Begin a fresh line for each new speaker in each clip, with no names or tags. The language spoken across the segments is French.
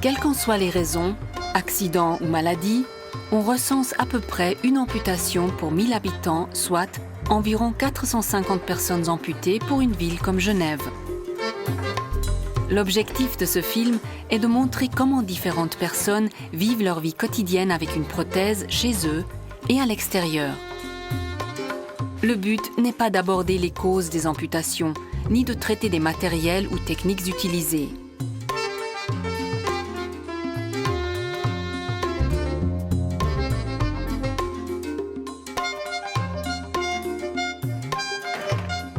Quelles qu'en soient les raisons, accident ou maladie, on recense à peu près une amputation pour 1000 habitants, soit environ 450 personnes amputées pour une ville comme Genève. L'objectif de ce film est de montrer comment différentes personnes vivent leur vie quotidienne avec une prothèse chez eux et à l'extérieur. Le but n'est pas d'aborder les causes des amputations, ni de traiter des matériels ou techniques utilisés.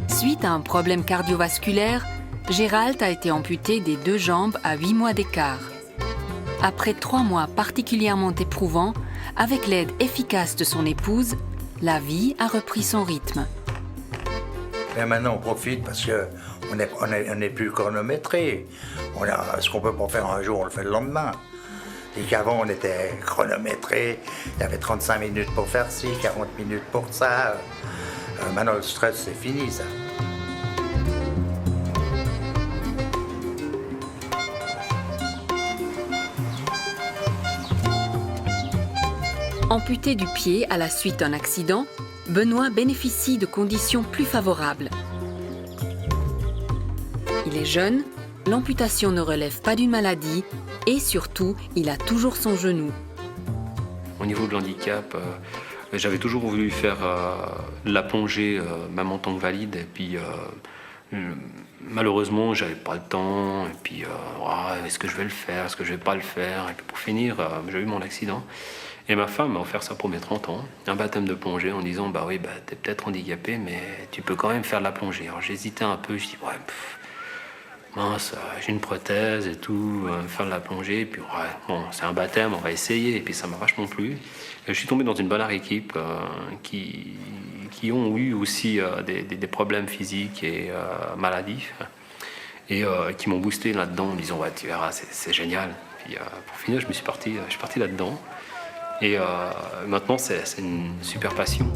Suite à un problème cardiovasculaire, Gérald a été amputé des 2 jambes à 8 mois d'écart. Après 3 mois particulièrement éprouvants, avec l'aide efficace de son épouse, la vie a repris son rythme.
Et maintenant, on profite parce qu'on n'est plus chronométré. Ce qu'on peut pas faire un jour, on le fait le lendemain. Et qu'avant, on était chronométré. Il y avait 35 minutes pour faire ci, 40 minutes pour ça. Maintenant, le stress, c'est fini, ça.
Amputé du pied à la suite d'un accident, Benoît bénéficie de conditions plus favorables. Il est jeune, l'amputation ne relève pas d'une maladie et surtout, il a toujours son genou.
Au niveau de l'handicap, j'avais toujours voulu faire la plongée, même en tant que valide. Et puis, malheureusement, j'avais pas le temps. Et puis, est-ce que je vais le faire? Est-ce que je vais pas le faire? Et puis, pour finir, j'ai eu mon accident. Et ma femme m'a offert ça pour mes 30 ans, un baptême de plongée, en disant bah oui, t'es peut-être handicapé, mais tu peux quand même faire de la plongée. Alors j'hésitais un peu, je dis ouais, mince, j'ai une prothèse et tout, faire de la plongée. Et puis ouais, bon, c'est un baptême, on va essayer. Et puis ça m'a vachement plu. Et je suis tombé dans une bonne équipe qui ont eu aussi des problèmes physiques et maladifs, et qui m'ont boosté là-dedans en me disant ouais, tu verras, c'est génial. Puis pour finir, je suis parti là-dedans. Et maintenant, c'est une super passion.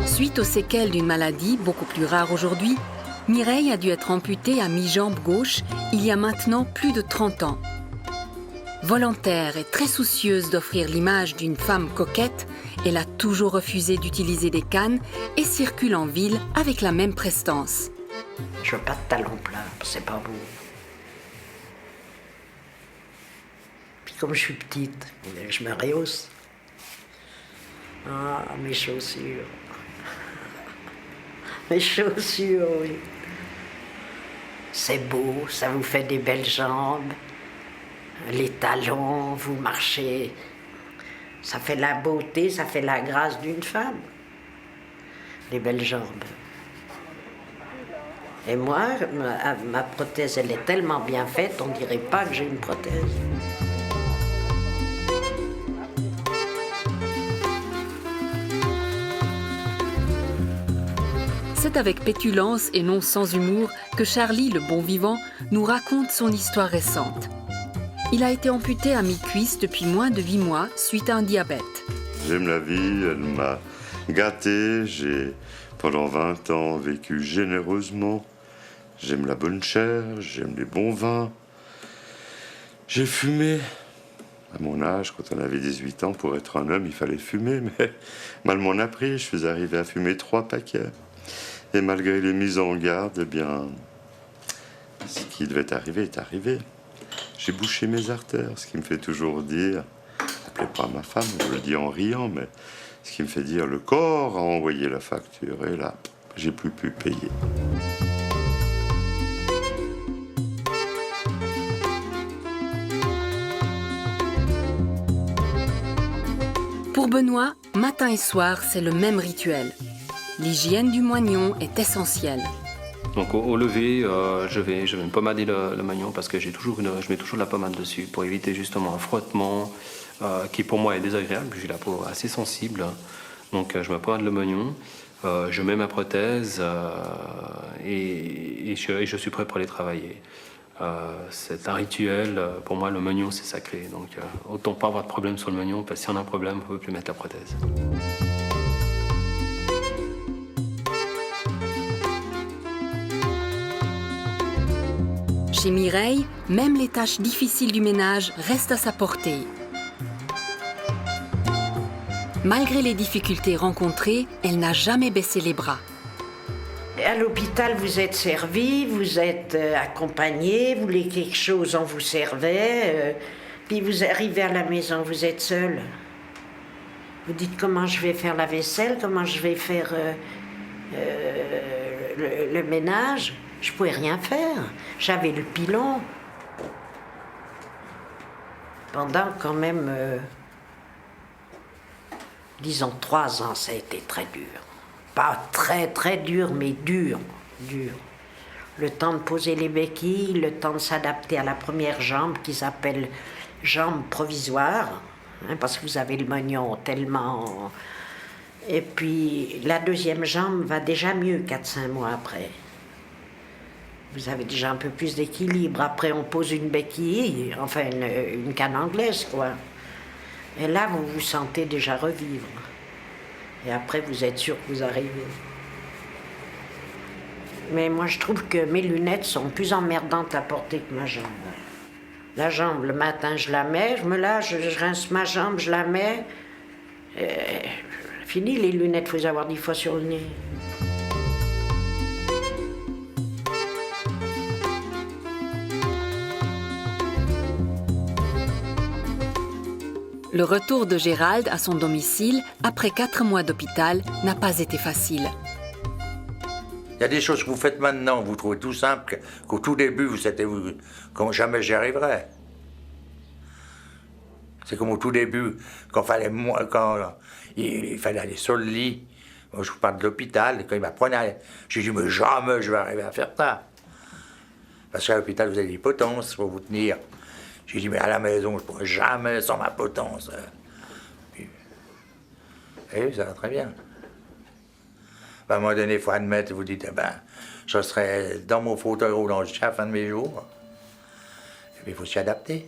Suite aux séquelles d'une maladie beaucoup plus rare aujourd'hui, Mireille a dû être amputée à mi-jambe gauche il y a maintenant plus de 30 ans. Volontaire et très soucieuse d'offrir l'image d'une femme coquette, elle a toujours refusé d'utiliser des cannes et circule en ville avec la même prestance.
Je veux pas de talons plats, c'est pas beau. Puis comme je suis petite, je me rehausse. Ah, mes chaussures. Mes chaussures, oui. C'est beau, ça vous fait des belles jambes. Les talons, vous marchez. Ça fait la beauté, ça fait la grâce d'une femme. Les belles jambes. Et moi, ma prothèse, elle est tellement bien faite, on ne dirait pas que j'ai une prothèse.
C'est avec pétulance et non sans humour que Charlie, le bon vivant, nous raconte son histoire récente. Il a été amputé à mi-cuisse depuis moins de 8 mois suite à un diabète.
J'aime la vie, elle m'a gâté, j'ai pendant 20 ans vécu généreusement. J'aime la bonne chair, j'aime les bons vins. J'ai fumé. À mon âge, quand on avait 18 ans, pour être un homme, il fallait fumer, mais mal m'en a pris. Je suis arrivé à fumer 3 paquets. Et malgré les mises en garde, eh bien, ce qui devait arriver est arrivé. J'ai bouché mes artères, ce qui me fait toujours dire, n'appelez pas ma femme, je le dis en riant, mais ce qui me fait dire, le corps a envoyé la facture, et là, j'ai plus pu payer.
Pour Benoît, matin et soir, c'est le même rituel. L'hygiène du moignon est essentielle.
Donc au lever, je vais me pommader le moignon parce que je mets toujours de la pommade dessus pour éviter justement un frottement qui pour moi est désagréable. J'ai la peau assez sensible, donc je me pommade le moignon, je mets ma prothèse et je suis prêt pour aller travailler. C'est un rituel, pour moi le moignon c'est sacré, donc autant pas avoir de problème sur le moignon parce que si on a un problème on ne peut plus mettre la prothèse.
Chez Mireille, même les tâches difficiles du ménage restent à sa portée. Malgré les difficultés rencontrées, elle n'a jamais baissé les bras.
À l'hôpital, vous êtes servi, vous êtes accompagné, vous voulez quelque chose, on vous servait. Puis vous arrivez à la maison, vous êtes seul. Vous dites comment je vais faire la vaisselle, comment je vais faire le ménage. Je ne pouvais rien faire. J'avais le pilon. Pendant quand même, disons 3 ans, ça a été très dur. Pas très très dur, mais dur. Le temps de poser les béquilles, le temps de s'adapter à la première jambe qui s'appelle jambe provisoire, hein, parce que vous avez le mognon tellement... Et puis la deuxième jambe va déjà mieux 4-5 mois après. Vous avez déjà un peu plus d'équilibre. Après on pose une béquille, enfin une canne anglaise quoi. Et là vous vous sentez déjà revivre. Et après vous êtes sûr que vous arrivez. Mais moi je trouve que mes lunettes sont plus emmerdantes à porter que ma jambe. La jambe, le matin je la mets, je me lâche, je rince ma jambe, je la mets. Fini les lunettes, il faut les avoir 10 fois sur le nez.
Le retour de Gérald à son domicile, après 4 mois d'hôpital, n'a pas été facile.
Il y a des choses que vous faites maintenant, vous trouvez tout simple, qu'au tout début, comme jamais j'y arriverais. C'est comme au tout début, quand il fallait aller sur le lit. Moi, je vous parle de l'hôpital, quand il m'apprenait, j'ai dit, mais jamais je vais arriver à faire ça. Parce qu'à l'hôpital, vous avez des potences pour vous tenir. J'ai dit, mais à la maison, je ne pourrais jamais sans ma potence. Et oui, ça va très bien. À un moment donné, il faut admettre, vous dites, je serai dans mon fauteuil roulant jusqu'à la fin de mes jours. Et puis, il faut s'y adapter.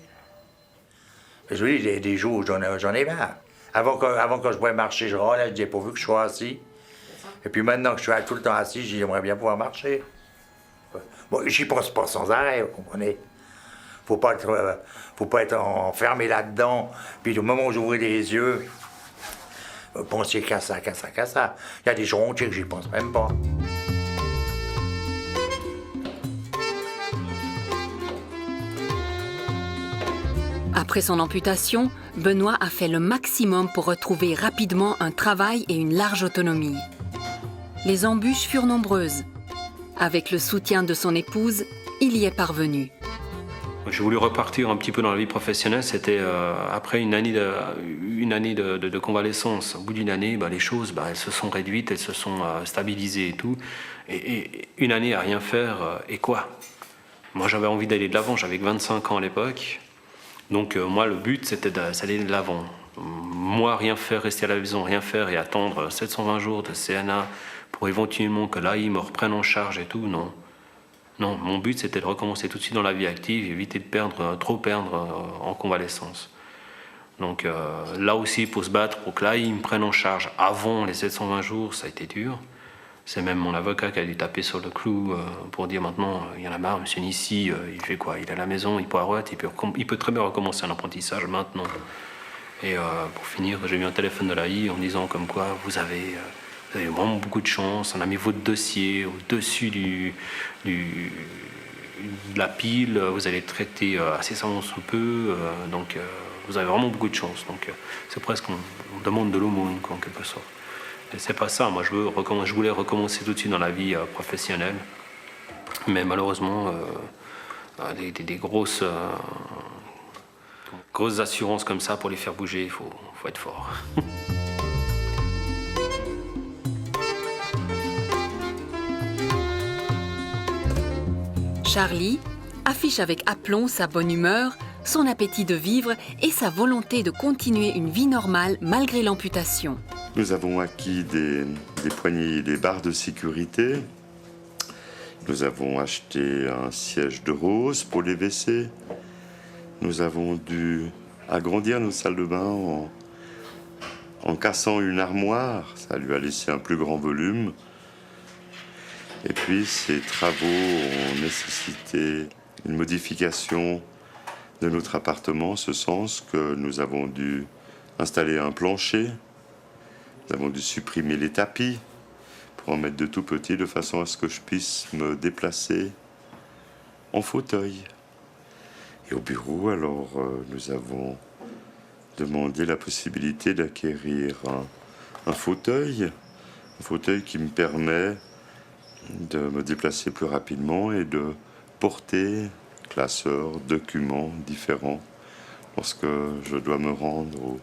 Je vous dis, il y a des jours où j'en ai marre. Avant que je pouvais marcher, je relève, je disais, pourvu que je sois assis. Et puis maintenant que je suis tout le temps assis, je dis, j'aimerais bien pouvoir marcher. Bon, j'y pense pas sans arrêt, vous comprenez. Faut pas être enfermé là-dedans. Puis au moment où j'ouvrais les yeux, pensiez qu'à ça. Il y a des jours entiers que j'y pense même pas.
Après son amputation, Benoît a fait le maximum pour retrouver rapidement un travail et une large autonomie. Les embûches furent nombreuses. Avec le soutien de son épouse, il y est parvenu.
J'ai voulu repartir un petit peu dans la vie professionnelle, c'était après une année de convalescence. Au bout d'une année, les choses elles se sont réduites, elles se sont stabilisées et tout. Et une année à rien faire, et quoi? Moi j'avais envie d'aller de l'avant, j'avais 25 ans à l'époque. Donc moi le but c'était d'aller de l'avant. Moi rien faire, rester à la maison, rien faire et attendre 720 jours de CNA pour éventuellement que là ils me reprennent en charge et tout, non. Non, mon but c'était de recommencer tout de suite dans la vie active, éviter de trop perdre en convalescence. Donc là aussi pour se battre, pour que là ils me prennent en charge avant les 720 jours, ça a été dur. C'est même mon avocat qui a dû taper sur le clou pour dire maintenant, il y en a marre, monsieur Nissi, il fait quoi? Il est à la maison, il poireaute, il peut très bien recommencer un apprentissage maintenant. Et pour finir, j'ai eu un téléphone de l'AI en disant comme quoi vous avez vraiment beaucoup de chance, on a mis votre dossier au-dessus de la pile, vous allez traiter incessamment sous peu, donc vous avez vraiment beaucoup de chance. Donc c'est presque, on demande de l'aumône en quelque sorte. Et c'est pas ça, moi je voulais recommencer tout de suite dans la vie professionnelle, mais malheureusement des grosses assurances comme ça pour les faire bouger, il faut être fort.
Charlie affiche avec aplomb sa bonne humeur, son appétit de vivre et sa volonté de continuer une vie normale malgré l'amputation.
Nous avons acquis des poignées, des barres de sécurité. Nous avons acheté un siège de rose pour les WC. Nous avons dû agrandir nos salles de bain en cassant une armoire. Ça lui a laissé un plus grand volume. Et puis ces travaux ont nécessité une modification de notre appartement, en ce sens que nous avons dû installer un plancher, nous avons dû supprimer les tapis pour en mettre de tout petits de façon à ce que je puisse me déplacer en fauteuil. Et au bureau, alors, nous avons demandé la possibilité d'acquérir un fauteuil qui me permet de me déplacer plus rapidement et de porter classeurs, documents différents lorsque je dois me rendre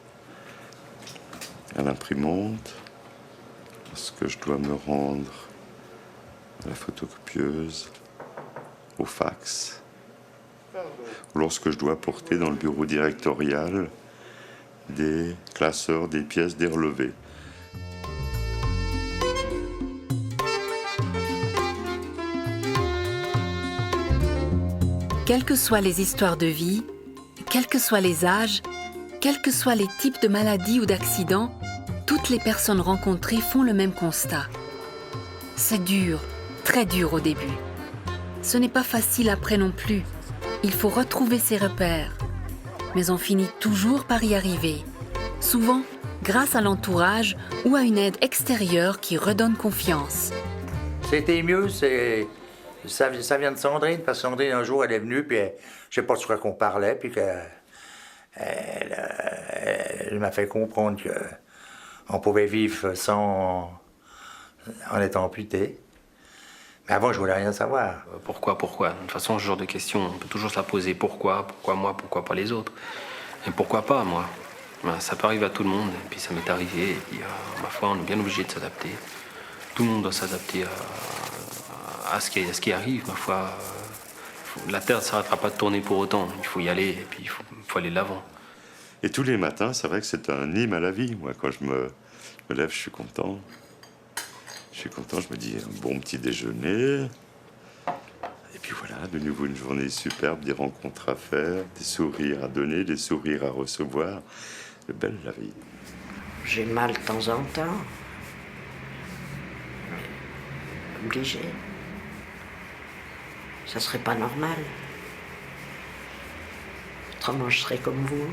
à l'imprimante, lorsque je dois me rendre à la photocopieuse, au fax, ou lorsque je dois porter dans le bureau directorial des classeurs, des pièces, des relevés.
Quelles que soient les histoires de vie, quels que soient les âges, quels que soient les types de maladies ou d'accidents, toutes les personnes rencontrées font le même constat. C'est dur, très dur au début. Ce n'est pas facile après non plus. Il faut retrouver ses repères. Mais on finit toujours par y arriver. Souvent, grâce à l'entourage ou à une aide extérieure qui redonne confiance.
C'était mieux, ça vient de Sandrine, parce que Sandrine, un jour, elle est venue, puis je sais pas de quoi qu'on parlait, puis elle m'a fait comprendre qu'on pouvait vivre sans... en étant amputé. Mais avant, je voulais rien savoir.
Pourquoi? De toute façon, ce genre de questions, on peut toujours se la poser. Pourquoi moi? Pourquoi pas les autres? Et pourquoi pas moi? Ben, ça peut arriver à tout le monde, et puis ça m'est arrivé, et puis ma foi, on est bien obligé de s'adapter. Tout le monde doit s'adapter à ce qui arrive, ma foi. La Terre ne s'arrêtera pas de tourner pour autant. Il faut y aller, et puis il faut aller de l'avant.
Et tous les matins, c'est vrai que c'est un hymne à la vie. Moi, quand je me lève, je suis content. Je me dis un bon petit déjeuner. Et puis voilà, de nouveau une journée superbe, des rencontres à faire, des sourires à donner, des sourires à recevoir. C'est belle la vie.
J'ai mal de temps en temps. Obligé. Ça serait pas normal. Autrement, je serais comme vous.